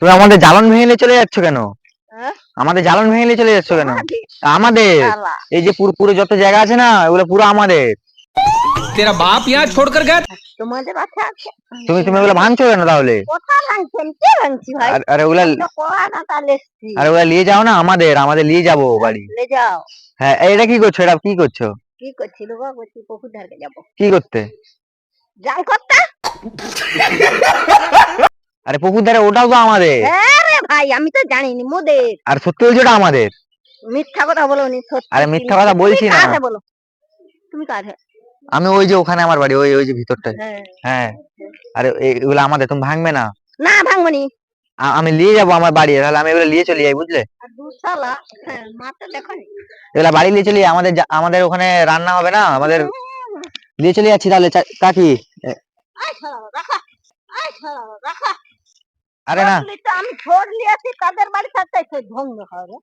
তুমি আমাদের জ্বালন ভেঙে নিয়ে চলে যাচ্ছ কেন? হ্যাঁ? আমাদের জ্বালন ভেঙে নিয়ে চলে যাচ্ছ কেন? তোমাদের? আমাদের শালা। এই যে পুরো যত জায়গা আছে না, ওগুলো পুরো আমাদের। तेरा बाप यहाँ छोड़कर गया তোমাদের আছে? তুমি ওগুলো ভাঙছো কেন তাহলে? কোথা ভাঙছেন? কে ভাঙছি ভাই? আরে ওগুলা, একটা কোয়া না তাহলে এসছি। আরে ওগুলা নিয়ে যাও না, আমাদের নিয়ে যাবো বাড়ি। ले যাও। হ্যাঁ, এটা কি করছো? এটা কি করছো? কি করছিল গো? বলছি পুকুর ধারে যাবো। কি করতে? জাল করতে? আরে পুকুর ধারে ওটাও তো আমাদের। হ্যাঁ রে ভাই, আমি তো জানিনি মোদের। আর সত্যি বলছি ওটা আমাদের। মিথ্যা কথা বলো নি, সত্যি। আরে মিথ্যা কথা বলছি না। কাছে বলো। তুমি কাছে। আমি ওই যে ওখানে আমার বাড়ি, ওই যে ভিতরটায়। হ্যাঁ। হ্যাঁ, আরে এগুলো আমাদের, তুমি ভাঙবে না। না ভাঙবনি। আমি নিয়ে যাবো আমার বাড়ি, তাহলে আমি এগুলো নিয়ে চলে যাই, বুঝলে? আর দুশালা মাথা দেখো নি। এগুলা বাড়ি নিয়ে চলে যাই, আমাদের ওখানে রান্না হবে না, আমাদের নিয়ে চলে যাচ্ছি তাহলে। কাকি আয় শালা রাখা। আয় শালা রাখা। আরে না, আমি ছোড় লিয়েছি তাদের বাড়ি থাকতে ভঙ্গ হবে।